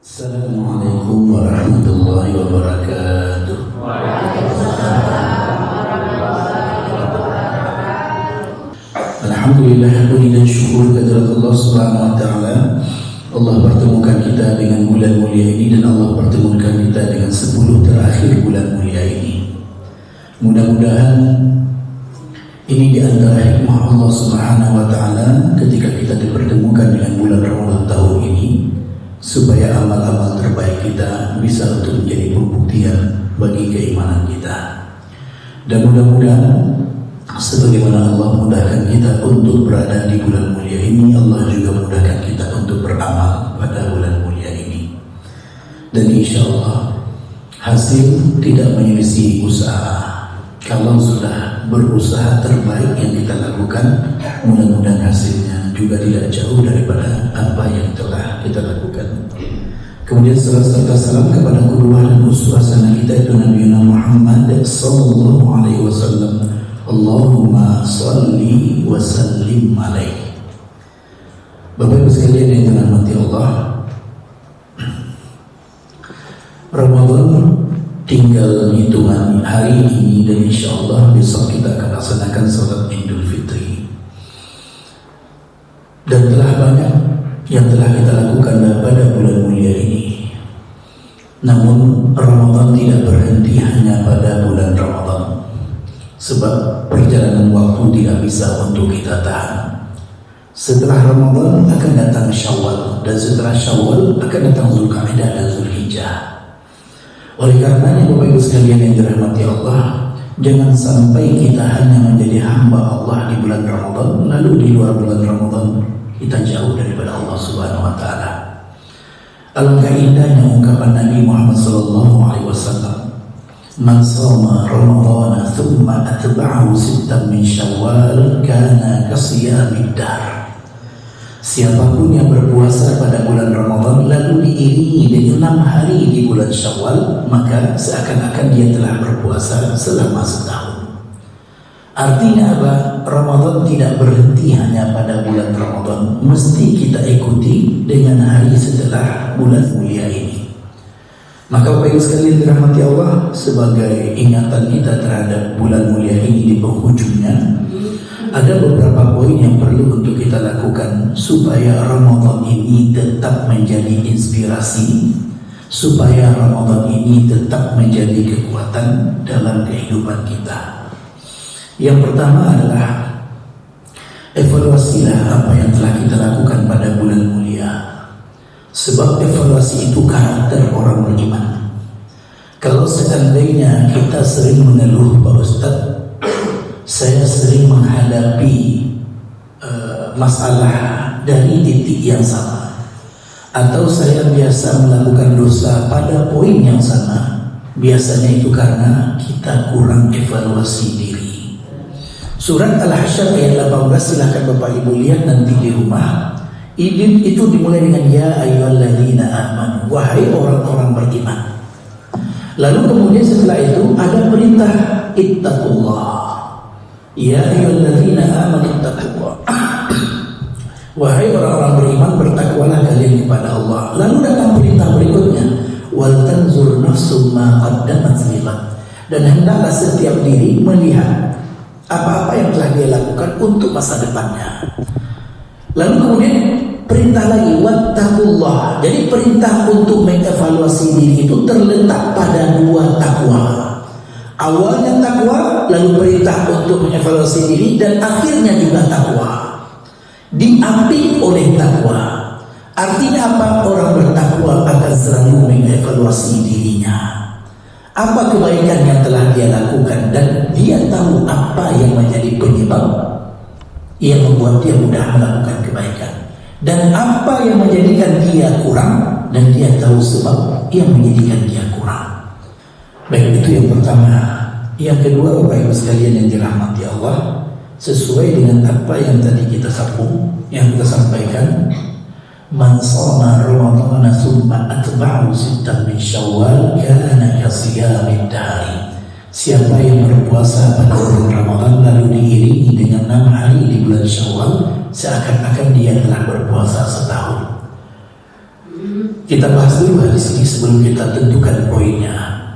Assalamualaikum warahmatullahi wabarakatuh. Alhamdulillah, puji dan syukur kehadirat Allah Subhanahu wa taala. Allah pertemukan kita dengan bulan mulia ini dan Allah pertemukan kita dengan 10 terakhir bulan mulia ini. Mudah-mudahan ini di antara hikmah Allah Subhanahu wa taala ketika kita dipertemukan dengan bulan Ramadan tahun ini, supaya amal-amal terbaik kita bisa untuk menjadi pembuktian bagi keimanan kita. Dan mudah-mudahan sebagaimana Allah mudahkan kita untuk berada di bulan mulia ini, Allah juga mudahkan kita untuk beramal pada bulan mulia ini. Dan insya Allah hasil tidak menyelisih usaha. Kalau sudah berusaha terbaik yang kita lakukan, mudah-mudahan hasilnya juga tidak jauh daripada apa yang telah kita lakukan. Kemudian serta salam kepada qudwah dan uswah sana kita itu Nabi Muhammad sallallahu alaihi wasallam. Allahumma salli wa sallim alaihi. Bapak Ibu sekalian yang dirahmati Allah, Ramadan tinggal hitungan hari ini dan insya Allah besok kita akan laksanakan salat Idul Fitri. Dan telah banyak yang telah kita lakukan pada bulan mulia ini. Namun Ramadan tidak berhenti hanya pada bulan Ramadan, sebab perjalanan waktu tidak bisa untuk kita tahan. Setelah Ramadan akan datang Syawal, dan setelah Syawal akan datang Zulqa'dah dan Zulhijjah. Oleh karenanya Bapak Ibu sekalian yang dirahmati Allah, jangan sampai kita hanya menjadi hamba Allah di bulan Ramadan, lalu di luar bulan Ramadan kita jauh daripada Allah Subhanahu wa taala. Alangkah indahnya ungkapan Nabi Muhammad sallallahu alaihi wasallam, "Man shoma Ramadhana thumma atba'ahu sittan min Syawal kana kasiyamid dahr." Siapapun yang berpuasa pada bulan Ramadan lalu diiringi dengan 6 hari di bulan Syawal, maka seakan-akan dia telah berpuasa selama setahun. Artinya apa? Ramadan tidak berhenti hanya pada bulan Ramadan, mesti kita ikuti dengan hari setelah bulan mulia ini. Maka Bapak Ibu sekalian dirahmati Allah, sebagai ingatan kita terhadap bulan mulia ini di penghujungnya, ada beberapa poin yang perlu untuk kita lakukan supaya Ramadan ini tetap menjadi inspirasi, supaya Ramadan ini tetap menjadi kekuatan dalam kehidupan kita. Yang pertama adalah evaluasilah apa yang telah kita lakukan pada bulan mulia. Sebab evaluasi itu karakter orang beriman. Kalau seandainya kita sering mengeluh, Pak Ustadz, saya sering menghadapi masalah dari titik yang sama, atau saya biasa melakukan dosa pada poin yang sama, biasanya itu karena kita kurang evaluasi diri. Surat Al-Hasyr ayat 18, silahkan Bapak Ibu lihat nanti di rumah. Itu dimulai dengan ya ayyuhalladzina amanu, wahai orang-orang beriman. Lalu kemudian setelah itu ada perintah ittaqullah, ya ayyuhalladzina amanu ittaqullah, wahai orang-orang beriman bertakwalah kalian kepada Allah. Lalu datang perintah berikutnya, wal tanzur nafsum ma qaddamat lighad, dan hendaklah setiap diri melihat apa-apa yang telah dia lakukan untuk masa depannya. Lalu kemudian perintah lagi wattaqullah. Jadi perintah untuk mengevaluasi diri itu terletak pada 2 takwa. Awalnya takwa, lalu perintah untuk mengevaluasi diri, dan akhirnya juga takwa. Diambil oleh takwa. Artinya apa? Orang bertakwa akan selalu mengevaluasi dirinya. Apa kebaikan yang telah dia lakukan, dan dia tahu apa yang menjadi penyebab yang membuat dia mudah melakukan kebaikan, dan apa yang menjadikan dia kurang, dan dia tahu sebab yang menjadikan dia kurang. Baik, itu yang pertama. Yang kedua, Bapak Ibu sekalian yang dirahmati Allah, sesuai dengan apa yang tadi kita sampaikan, man shoma Ramadhana tsumma atba'ahu sittan min Syawal kana kasiyamid dahr. Siapa yang berpuasa pada bulan Ramadan lalu diiringi dengan 6 hari di bulan Syawal, seakan-akan dia telah berpuasa setahun. Kita bahas dulu hadis ini sebelum kita tentukan poinnya.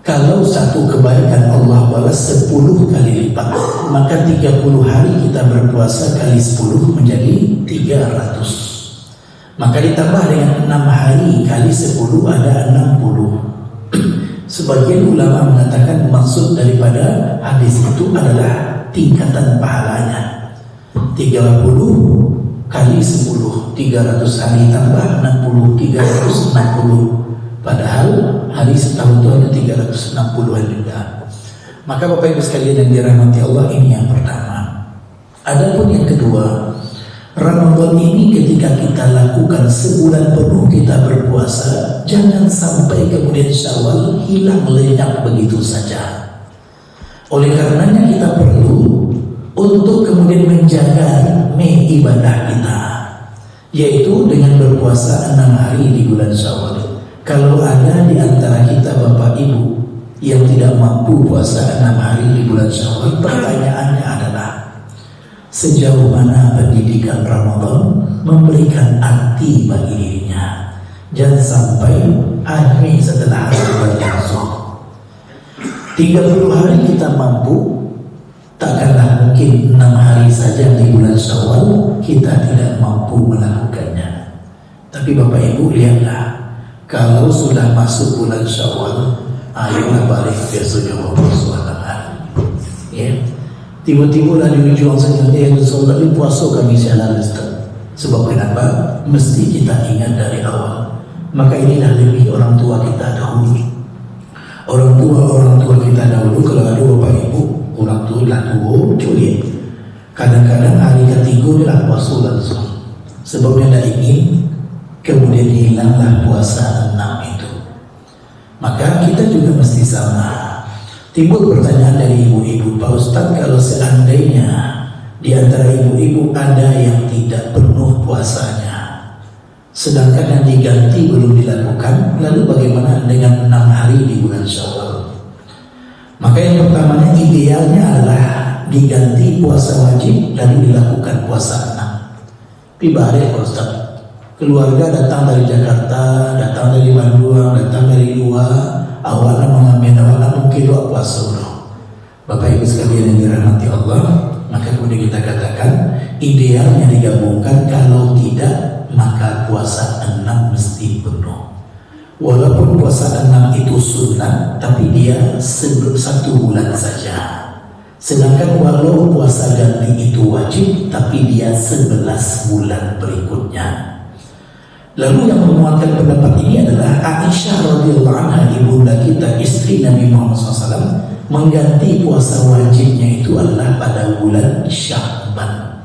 Kalau satu kebaikan Allah balas 10 kali lipat, maka 30 hari kita berpuasa kali 10 menjadi 300. Maka ditambah dengan 6 hari kali 10 ada 60. Sebagian ulama mengatakan maksud daripada hadis itu adalah tingkatan pahalanya. 30 kali 10, 300 hari tambah 60, 360. Padahal hari setahun itu hanya 360-an juga. Maka Bapak Ibu sekalian yang dirahmati Allah, ini yang pertama. Adapun yang kedua, Ramadan ini ketika kita lakukan sebulan penuh kita berpuasa, jangan sampai kemudian Syawal hilang lenyap begitu saja. Oleh karenanya kita perlu untuk kemudian menjaga ibadah kita, yaitu dengan berpuasa 6 hari di bulan Syawal. Kalau ada di antara kita Bapak Ibu yang tidak mampu puasa 6 hari di bulan Syawal, pertanyaannya adalah sejauh mana pendidikan Ramadan memberikan arti bagi dirinya. Jangan sampai hari setelah hari berlangsung 30 hari kita mampu, takkanlah mungkin 6 hari saja di bulan Syawal kita tidak mampu melakukannya. Tapi Bapak Ibu lihatlah, kalau sudah masuk bulan Syawal, ayolah balik ke sujud berpuasa hari. Ya, tiba-tiba lah di ujung saja yang sholat di puasa kami sialan Ustaz. Sebab kenapa? Mesti kita ingat dari awal. Maka inilah lebih orang tua kita dahulu. Orang tua kita dahulu, kalau ada Bapak Ibu, orang tua lah tua, cuy. Kadang-kadang hari ketiga dia puasa langsung. Sebabnya tidak ingin kemudian hilanglah puasa 6 itu. Maka kita juga mesti sama. Timbul pertanyaan dari ibu-ibu, Pak Ustadz, kalau seandainya di antara ibu-ibu ada yang tidak penuh puasanya, sedangkan yang diganti belum dilakukan, lalu bagaimana dengan 6 hari di bulan Syawal? Maka yang pertamanya idealnya adalah diganti puasa wajib lalu dilakukan puasa 6. Pibare Pak Ustadz, keluarga datang dari Jakarta, datang dari Bandung, datang dari luar, awalnya mengambil mungkin dua puasa dulu. Bapak Ibu sekalian yang dirahmati Allah, maka kemudian kita katakan idealnya digabungkan, kalau tidak maka puasa 6 mesti penuh. Walaupun puasa 6 itu sunnah, tapi dia 1 bulan saja. Sedangkan walau puasa ganti itu wajib, tapi dia 11 bulan berikutnya. Lalu yang menguatkan pendapat ini adalah Aisyah radhiyallahu anha, ibunda kita, istri Nabi Muhammad SAW, mengganti puasa wajibnya itu adalah pada bulan Sya'ban.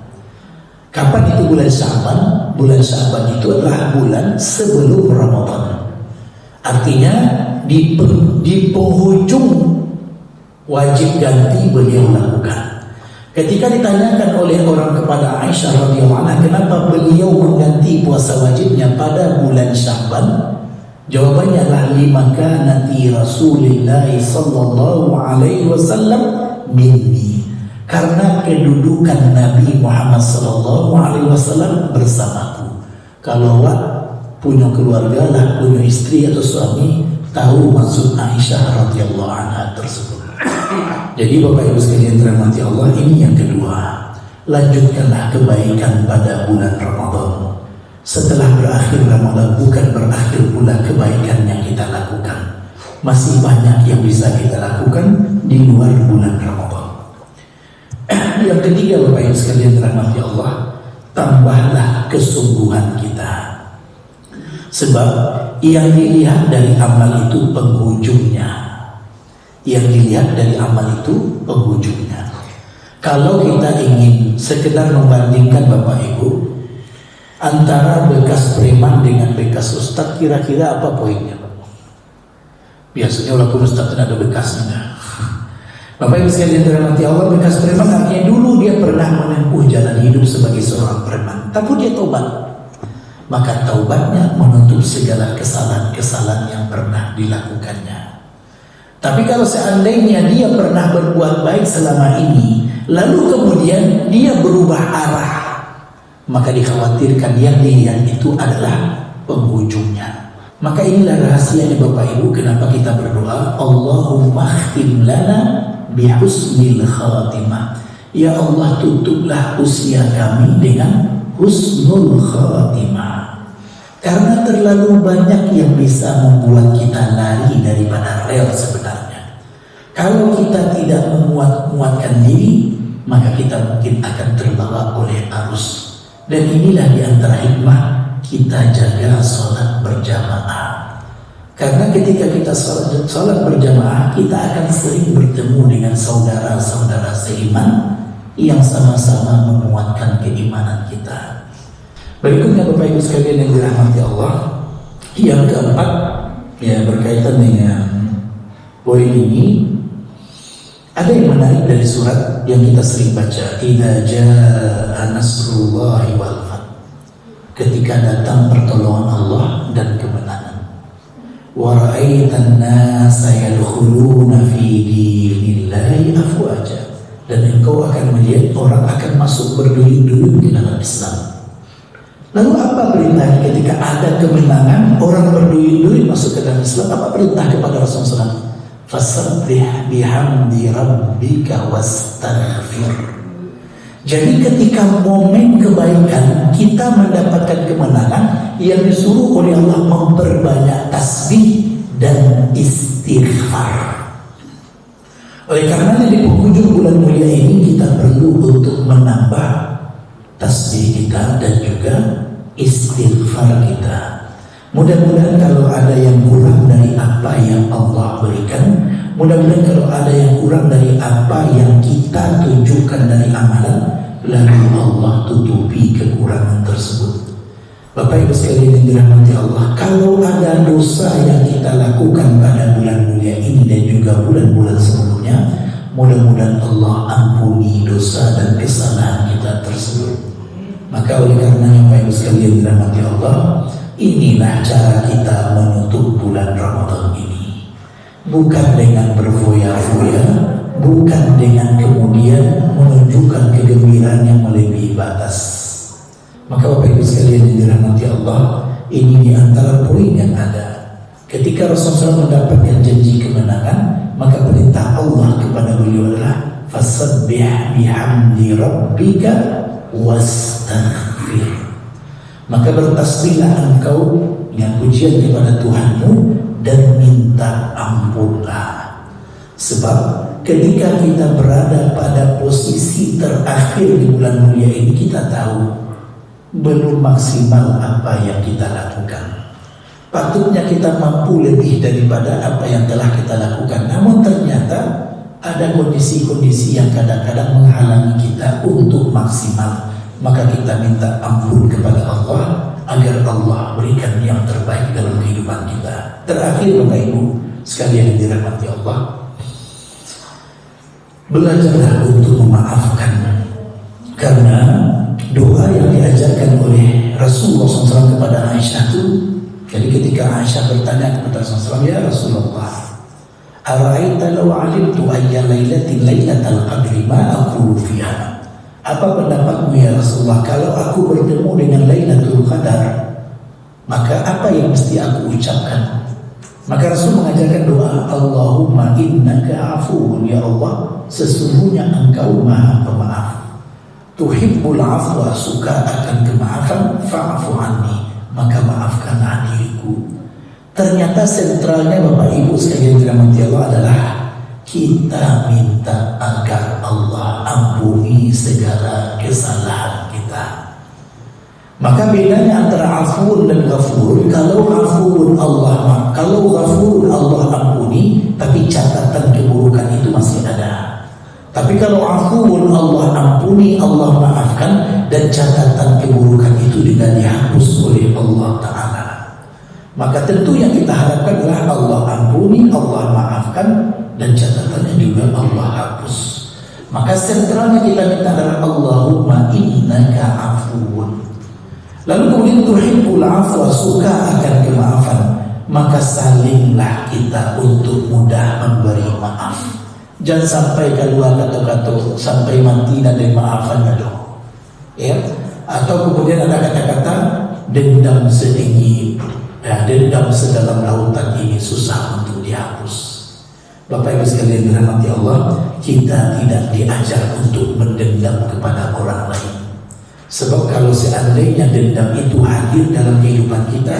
Kapan itu bulan Sya'ban? Bulan Sya'ban itu adalah bulan sebelum Ramadan. Artinya di penghujung wajib ganti beliau lakukan. Ketika ditanyakan oleh orang kepada Aisyah radhiyallahu anha, kenapa beliau mengganti puasa wajibnya pada bulan Sya'ban? Jawabannya adalah maka nanti Rasulullah sallallahu alaihi wasallam minni. Karena kedudukan Nabi Muhammad sallallahu alaihi wasallam bersamaku. Kalau punya keluarga lah, punya istri atau suami, tahu maksud Aisyah radhiyallahu anha tersebut. Jadi Bapak Ibu sekalian dirahmati Allah, ini yang kedua. Lanjutkanlah kebaikan pada bulan Ramadan. Setelah berakhir Ramadan, bukan berakhir pula kebaikan yang kita lakukan. Masih banyak yang bisa kita lakukan di luar bulan Ramadan. Yang ketiga Bapak Ibu sekalian dirahmati Allah, tambahlah kesungguhan kita. Sebab yang dilihat dari amal itu penghujungnya. Yang dilihat dari amal itu penghujungnya. Kalau kita ingin sekedar membandingkan Bapak Ibu antara bekas preman dengan bekas ustadz, kira-kira apa poinnya? Biasanya walaupun ustadz tidak ada bekasnya. Bapak Ibu sekalian dirahmati Allah, bekas preman artinya dulu dia pernah menempuh jalan hidup sebagai seorang preman, tapi dia taubat. Maka taubatnya menutup segala kesalahan-kesalahan yang pernah dilakukannya. Tapi kalau seandainya dia pernah berbuat baik selama ini, lalu kemudian dia berubah arah, maka dikhawatirkan yang dilihat itu adalah penghujungnya. Maka inilah rahasianya Bapak Ibu, kenapa kita berdoa Allahumma khtim lana bihusnil khatimah. Ya Allah, tutuplah usia kami dengan husnul khatimah. Karena terlalu banyak yang bisa membuat kita lari daripada rel sebenarnya. Kalau kita tidak menguatkan diri, maka kita mungkin akan terbawa oleh arus. Dan inilah diantara hikmah kita jaga sholat berjamaah. Karena ketika kita sholat berjamaah, kita akan sering bertemu dengan saudara-saudara seiman yang sama-sama menguatkan keimanan kita. Berikutnya Bapak Ibu sekalian yang dirahmati Allah, yang keempat ya berkaitan dengan poin ini, ada yang menarik dari surat yang kita sering baca, idza jaa nasrullahi wal fath. Ketika datang pertolongan Allah dan kemenangan. Wa ra'aitan nasa yadkhuluna fi dinillahi afwaja. Dan engkau akan melihat orang akan masuk berduyun-duyun ke dalam Islam. Lalu apa perintahnya ketika ada kemenangan, orang berduyun-duyun masuk ke dalam Islam? Apa perintah kepada Rasulullah SAW? Fasabbih bihamdi rabbika wastaghfir. Jadi ketika momen kebaikan kita mendapatkan kemenangan, yang disuruh oleh Allah memperbanyak tasbih dan istighfar. Oleh karenanya di penghujung bulan mulia ini kita perlu untuk menambah tasbih kita dan juga istighfar kita. Mudah-mudahan kalau ada yang kurang dari apa yang Allah berikan, mudah-mudahan kalau ada yang kurang dari apa yang kita tunjukkan dari amalan, lalu Allah tutupi kekurangan tersebut. Bapak Ibu sekalian yang dirahmati Allah, kalau ada dosa yang kita lakukan pada bulan mulia ini dan juga bulan-bulan sebelumnya, mudah-mudahan Allah ampuni dosa dan kesalahan kita tersebut. Maka oleh karenanya Bapak Ibu sekalian yang dirahmati Allah, inilah cara kita menutup bulan Ramadan ini. Bukan dengan berfoya-foya, bukan dengan kemudian menunjukkan kegembiraan yang melebihi batas. Maka Bapak Ibu sekalian yang dirahmati Allah, ini di antara poin yang ada. Ketika Rasulullah mendapatkan janji kemenangan, maka perintah Allah kepada beliau adalah fasabbih bihamdi rabbika wastaghfir. Maka bertasbihlah engkau dengan pujian kepada Tuhanmu dan minta ampunlah. Sebab ketika kita berada pada posisi terakhir di bulan mulia ini, kita tahu belum maksimal apa yang kita lakukan. Patutnya kita mampu lebih daripada apa yang telah kita lakukan. Namun ternyata ada kondisi-kondisi yang kadang-kadang menghalangi kita untuk maksimal. Maka kita minta ampun kepada Allah agar Allah berikan yang terbaik dalam kehidupan kita. Terakhir Bapak Ibu sekalian yang dirahmati Allah, belajarlah untuk memaafkan. Karena doa yang diajarkan oleh Rasulullah SAW kepada Aisyah itu, jadi ketika Aisyah bertanya kepada Rasulullah, ya Rasulullah, ara'aita law 'alimtu ayya lailatin lailatal qadri ma aqulu fiha. Apa pendapatmu ya Rasulullah, kalau aku bertemu dengan Lailatul Qadar, maka apa yang mesti aku ucapkan? Maka Rasul mengajarkan doa, Allahumma innaka afuwun, ya Allah, sesungguhnya engkau maha pemaaf. Tuhibbul afwa, suka akan kemaafan, fa'fu anni, maka maafkanlah diriku. Ternyata sentralnya Bapak Ibu sekalian dirahmati Allah adalah kita minta agar Allah ampuni segala kesalahan kita. Maka bedanya antara afun dan ghafur, kalau afun Allah, kalau ghafur Allah ampuni, tapi catatan keburukan itu masih ada. Tapi kalau afun Allah ampuni, Allah maafkan, dan catatan keburukan itu tidak dihapus oleh Allah Ta'ala. Maka tentu yang kita harapkan adalah Allah ampuni, Allah maafkan, dan catatannya juga Allah hapus. Maka sentralnya kita minta adalah Allahumma innaka afuwun. Lalu kemudian tuhibbul afwa, suka akan kemaafan, maka salinglah kita untuk mudah memberi maaf. Jangan sampai keluar kata-kata sampai mati dan dari maafannya dong. Ya. Atau kemudian ada kata-kata dendam dendam sedalam lautan ini susah untuk dihapus. Bapak Ibu sekalian dirahmati Allah, kita tidak diajar untuk mendendam kepada orang lain. Sebab kalau seandainya dendam itu hadir dalam kehidupan kita,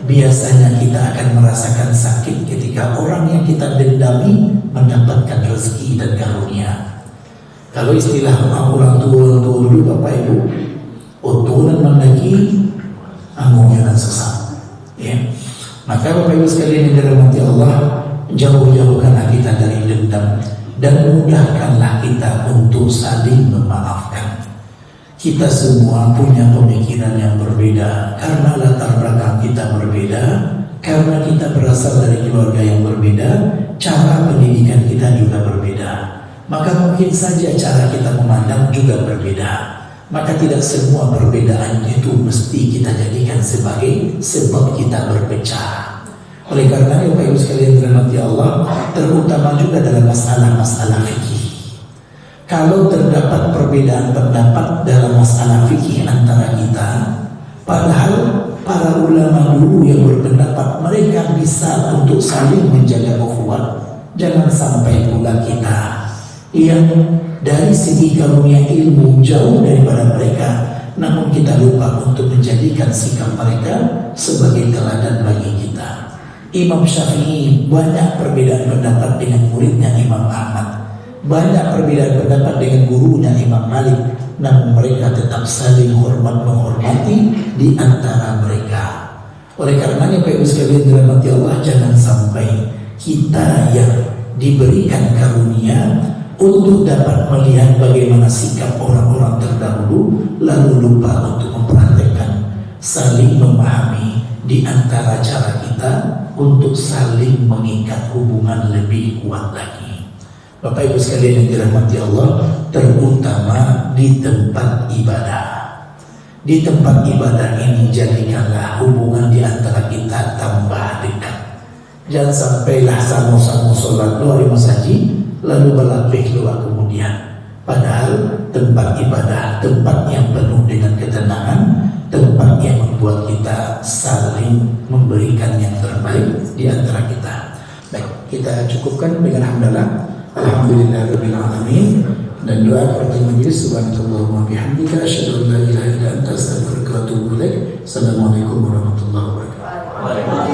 biasanya kita akan merasakan sakit ketika orang yang kita dendami mendapatkan rezeki dan karunia. Kalau istilah orang tua dulu Bapak Ibu, turunan mendaki jangan sesat, ya. Maka Bapak Ibu sekalian yang dirahmati Allah, jauh-jauhkanlah kita dari dendam dan mudahkanlah kita untuk saling memaafkan. Kita semua punya pemikiran yang berbeda karena latar belakang kita berbeda, karena kita berasal dari keluarga yang berbeda, cara pendidikan kita juga berbeda. Maka mungkin saja cara kita memandang juga berbeda. Maka tidak semua perbedaan itu mesti kita jadikan sebagai sebab kita berpecah. Oleh karena itu Bapak Ibu sekalian dirahmati Allah, terutama juga dalam masalah-masalah fikih. Kalau terdapat perbedaan pendapat dalam masalah fikih antara kita, padahal para ulama dulu yang berpendapat mereka bisa untuk saling menjaga ukhuwah, jangan sampai pula kita yang dari segi karunia ilmu jauh daripada mereka, namun kita lupa untuk menjadikan sikap mereka sebagai teladan bagi kita. Imam Syafi'i banyak perbedaan pendapat dengan muridnya Imam Ahmad, banyak perbedaan pendapat dengan gurunya Imam Malik, namun mereka tetap saling menghormati di antara mereka. Oleh karenanya Bapak Ibu sekalian dirahmati Allah, jangan sampai kita yang diberikan karunia untuk dapat melihat bagaimana sikap orang-orang terdahulu lalu lupa untuk mempraktekkan saling memahami di antara cara kita untuk saling mengikat hubungan lebih kuat lagi. Bapak Ibu sekalian yang dirahmati Allah, terutama di tempat ibadah. Di tempat ibadah ini jadikanlah hubungan di antara kita tambah dekat. Jangan sampailah sama-sama sholat luar di masjid lalu berlapih keluar kemudian. Padahal tempat ibadah, tempat yang penuh dengan ketenangan, tempat yang membuat kita saling memberikan yang terbaik di antara kita. Baik, kita cukupkan dengan hamdalah. Alhamdulillahirabbil alamin. Dan doa pertemuan majelis, subhanakallahumma bihamdika asyhadu an la ilaha illa anta astaghfiruka wa atubu ilaik. Assalamualaikum warahmatullahi wabarakatuh.